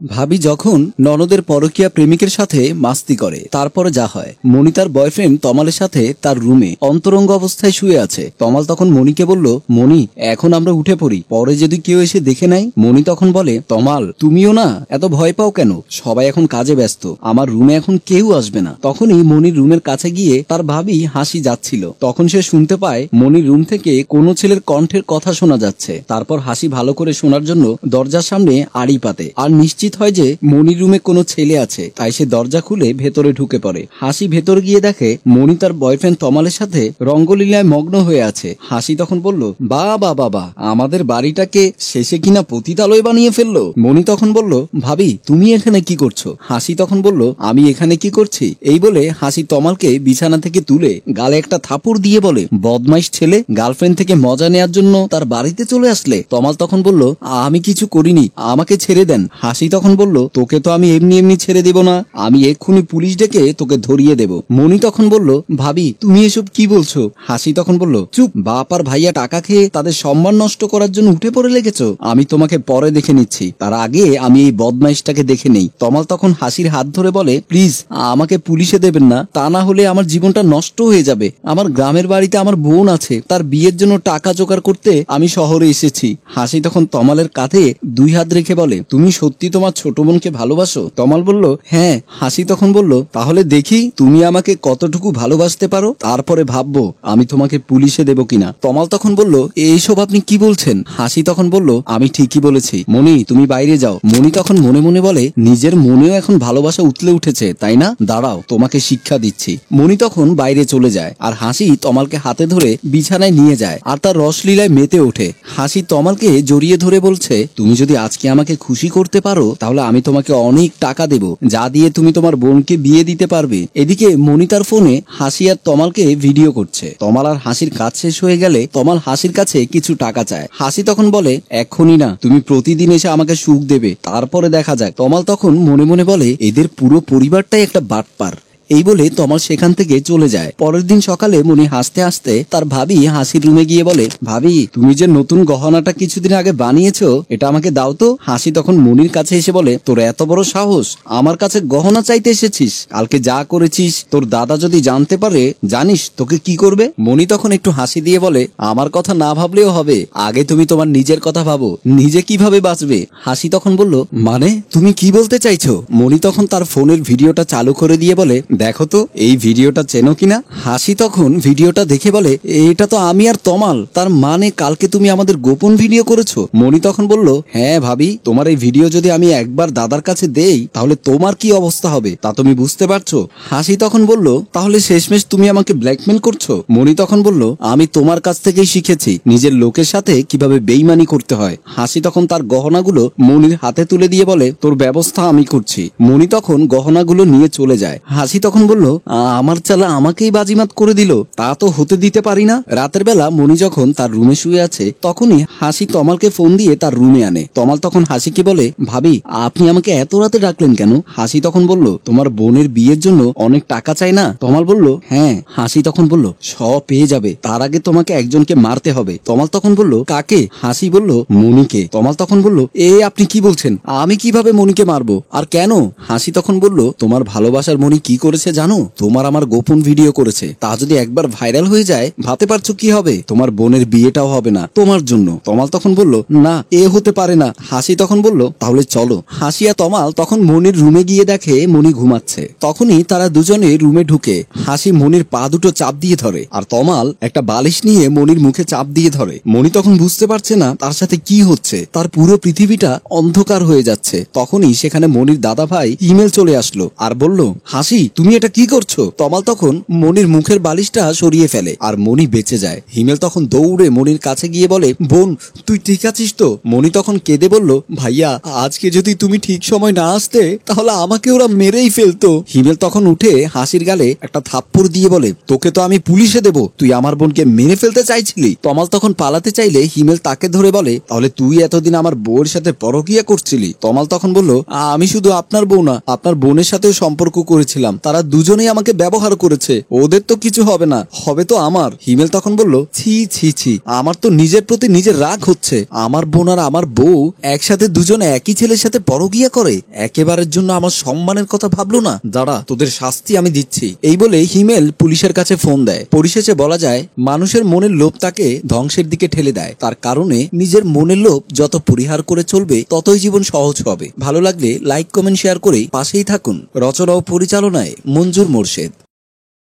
ভাবি যখন ননদের পরকীয়া প্রেমিকের সাথে মাস্তি করে তারপরে যা হয়। মনি তার বয়ফ্রেন্ড তমালের সাথে তার রুমে অন্তরঙ্গ অবস্থায় শুয়ে আছে। তমাল তখন মনিকে বলল, মনি এখন আমরা উঠে পড়ি, পরে যদি কেউ এসে দেখে নেয়। মনি তখন বলে, তমাল তুমিও না এত ভয় পাও কেন, সবাই এখন কাজে ব্যস্ত, আমার রুমে এখন কেউ আসবে না। তখনই মনির রুমের কাছে গিয়ে তার ভাবি হাসি যাচ্ছিল। তখন সে শুনতে পায় মনির রুম থেকে কোনো ছেলের কণ্ঠের কথা শোনা যাচ্ছে। তারপর হাসি ভালো করে শোনার জন্য দরজার সামনে আড়ি পাতে আর নিশ্চিত হয় যে মনির রুমে কোনো ছেলে আছে, তাই সে দরজা খুলে ভেতরে ঢুকে পড়ে। হাসি ভেতর গিয়ে দেখে মনি তার বয়ফ্রেন্ড তমালের সাথে রঙ্গলীলায় মগ্ন হয়ে আছে। হাসি তখন বলল, বাবা বাবা, আমাদের বাড়িটাকে শেষে কিনা পতিতালয় বানিয়ে ফেললো। মনি তখন বলল, ভাবি তুমি এখানে কি করছো? হাসি তখন বলল, আমি এখানে কি করছি? এই বলে হাসি তমালকে বিছানা থেকে তুলে গালে একটা থাপড় দিয়ে বলে, বদমাইশ ছেলে, গার্লফ্রেন্ড থেকে মজা নেয়ার জন্য তার বাড়িতে চলে আসলে। তমাল তখন বলল, আমি কিছু করিনি, আমাকে ছেড়ে দেন। হাসি তখন বলল, তোকে তো আমি এমনি এমনি ছেড়ে দেব না, আমি এক্ষুনি পুলিশ ডেকে তোকে ধরিয়ে দেব। মনি তখন বলল, ভাবি তুমি এসব কি বলছো? হাসি তখন বলল, চুপ, বাপ আর ভাইয়া টাকা খেয়ে তাদের সম্মান নষ্ট করার জন্য উঠে পড়ে লেগেছো, আমি তোমাকে পরে দেখে নিচ্ছি, তার আগে আমি এই বদমাইশটাকে দেখে নেই। তমাল তখন হাসির হাত ধরে বলে, প্লিজ আমাকে পুলিশে দেবেন না, তা না হলে আমার জীবনটা নষ্ট হয়ে যাবে। আমার গ্রামের বাড়িতে আমার বোন আছে, তার বিয়ের জন্য টাকা জোগাড় করতে আমি শহরে এসেছি। হাসি তখন তমালের কাঁধে দুই হাত রেখে বলে, তুমি সত্যি তোমার ছোট বোনকে ভালোবাসো? তমাল বলল, হ্যাঁ। হাসি তখন বলল, তাহলে দেখি তুমি আমাকে কতটুকু ভালোবাসতে পারো, তারপরে ভাববো আমি তোমাকে পুলিশে দেব কিনা। তমাল তখন বলল, এইসব আপনি কি বলছেন? হাসি তখন বলল, আমি ঠিকই বলেছি, মনি তুমি বাইরে যাও। মনি তখন মনে মনে বলে, নিজের মনেও এখন ভালোবাসা উতলে উঠেছে তাই না, দাঁড়াও তোমাকে শিক্ষা দিচ্ছি। মনি তখন বাইরে চলে যায় আর হাসি তমালকে হাতে ধরে বিছানায় নিয়ে যায় আর তার রসলীলায় মেতে ওঠে। হাসি তমালকে জড়িয়ে ধরে বলছে, তুমি যদি আজকে আমাকে খুশি করতে পারো তাহলে আমি তোমাকে অনেক টাকা দেব, যা দিয়ে তুমি তোমার বোনকে বিয়ে দিতে পারবে। এদিকে মনি তার ফোনে হাসি আর তমালকে ভিডিও করছে। তমাল আর হাসির কাজ শেষ হয়ে গেলে তমাল হাসির কাছে কিছু টাকা চায়। হাসি তখন বলে, এখনই না, তুমি প্রতিদিন এসে আমাকে সুখ দেবে, তারপরে দেখা যাক। তমাল তখন মনে মনে বলে, এদের পুরো পরিবারটাই একটা বাটপার। এই বলে তমাল সেখান থেকে চলে যায়। পরের দিন সকালে মনি হাসতে হাসতে তার ভাবি হাসির রুমে গিয়ে বলে, ভাবি তুমি যে নতুন গহনাটা কিছুদিন আগে বানিয়েছো, এটা আমাকে দাও তো। হাসি তখন মনির কাছে এসে বলে, তোর এত বড় সাহস, আমার কাছে গহনা চাইতে এসেছিস? কালকে যা করেছিস তোর দাদা যদি জানতে পারে, জানিস তোকে কি করবে? মনি তখন একটু হাসি দিয়ে বলে, আমার কথা না ভাবলেও হবে, আগে তুমি তোমার নিজের কথা ভাবো, নিজে কিভাবে বাঁচবে। হাসি তখন বলল, মানে তুমি কি বলতে চাইছো? মনি তখন তার ফোনের ভিডিওটা চালু করে দিয়ে বলে, দেখো তো এই ভিডিওটা চেনো কিনা। হাসি তখন ভিডিওটা দেখে বলে, এটা তো আমি আর তমাল, তার মানে কালকে তুমি আমাদের গোপন ভিডিও করেছো? মনি তখন বলল, হ্যাঁ ভাবি, তোমার এই ভিডিও যদি আমি একবার দাদার কাছে দেই তাহলে তোমার কি অবস্থা হবে তা তুমি বুঝতে পারছো? হাসি তখন বলল, তাহলে শেষমেশ তুমি আমাকে ব্ল্যাকমেল করছো? মনি তখন বলল, আমি তোমার কাছ থেকেই শিখেছি নিজের লোকের সাথে কিভাবে বেইমানি করতে হয়। হাসি তখন তার গহনাগুলো মনির হাতে তুলে দিয়ে বলে, তোর ব্যবস্থা আমি করছি। মনি তখন গহনাগুলো নিয়ে চলে যায়। হাসি তখন বলল, আমার চালা আমাকেই বাজিমাত করে দিল, তা তো হতে দিতে পারি না। রাতের বেলা মনি যখন তার রুমে শুয়ে আছে তখনই হাসি তমালকে ফোন দিয়ে তার রুমে আনে। তমাল তখন হাসিকে বলে, ভাবি আপনি আমাকে এত রাতে ডাকলেন কেন? হাসি তখন বলল, তোমার বোনের বিয়ের জন্য অনেক টাকা চাই না? তমাল বলল, হ্যাঁ। হাসি তখন বলল, সব পেয়ে যাবে, তার আগে তোমাকে একজনকে মারতে হবে। তমাল তখন বলল, কাকে? হাসি বলল, মনিকে। তমাল তখন বলল, আপনি কি বলছেন, আমি কিভাবে মনিকে মারবো আর কেন? হাসি তখন বলল, তোমার ভালোবাসার মনি কি করেছে জানো? তোমার আমার গোপন ভিডিও করেছে, তা যদি একবার ভাইরাল হয়ে যায় ভাবতে পারছো কি হবে? তোমার বোনের বিয়েটাও হবে না তোমার জন্য। তমাল তখন বলল, না এ হতে পারে না। হাসি তখন বলল, তাহলে চলো। হাসি আর তমাল তখন মনির রুমে গিয়ে দেখে মনি ঘুমাচ্ছে। তখনই তারা দুজনে রুমে ঢুকে হাসি মনির পা দুটো চাপ দিয়ে ধরে আর তমাল একটা বালিশ নিয়ে মনির মুখে চাপ দিয়ে ধরে। মনি তখন বুঝতে পারছে না তার সাথে কি হচ্ছে, তার পুরো পৃথিবীটা অন্ধকার হয়ে যাচ্ছে। তখনই সেখানে মনির দাদা ভাই ইমেল চলে আসলো আর বলল, হাসি তুমি এটা কি করছো? তমাল তখন মনির মুখের বালিশটা সরিয়ে ফেলে আর মনি বেঁচে যায়। হিমেল তখন দৌড়ে মনির কাছে গিয়ে বলে, বোন তুই ঠিক আছিস তো? মনি তখন কেঁদে বলল, ভাইয়া আজকে যদি তুমি ঠিক সময় না আসতে তাহলে আমাকে ওরা মেরেই ফেলতো। হিমেল তখন উঠে হাসির গালে একটা থাপ্পড় দিয়ে বলে, তোকে তো আমি পুলিশে দেব, তুই আমার বোনকে মেরে ফেলতে চাইছিলি। তমাল তখন পালাতে চাইলে হিমেল তাকে ধরে বলে, তাহলে তুই এতদিন আমার বউয়ের সাথে পরকীয়া করছিলি? তমাল তখন বলল, আমি শুধু আপনার বউ না, আপনার বোনের সাথেও সম্পর্ক করেছিলাম, তারা দুজনেই আমাকে ব্যবহার করেছে, ওদের তো কিছু হবে না, হবে তো আমার। হিমেল তখন বলল, ছি ছি ছি, আমার তো নিজের প্রতি নিজের রাগ হচ্ছে। আমার বোন আর আমার বউ একসাথে দুজনে একই ছেলের সাথে পরকীয়া করে, একেবারের জন্য আমার সম্মানের কথা ভাবলো না। দাঁড়া, তোদের শাস্তি আমি দিচ্ছি। এই বলে হিমেল পুলিশের কাছে ফোন দেয়। পরিশেষে বলা যায়, মানুষের মনের লোভ তাকে ধ্বংসের দিকে ঠেলে দেয়। তার কারণে নিজের মনের লোভ যত পরিহার করে চলবে ততই জীবন সহজ হবে। ভালো লাগলে লাইক, কমেন্ট, শেয়ার করে পাশেই থাকুন। রচনা ও পরিচালনায় মঞ্জুর মোর্শেদ।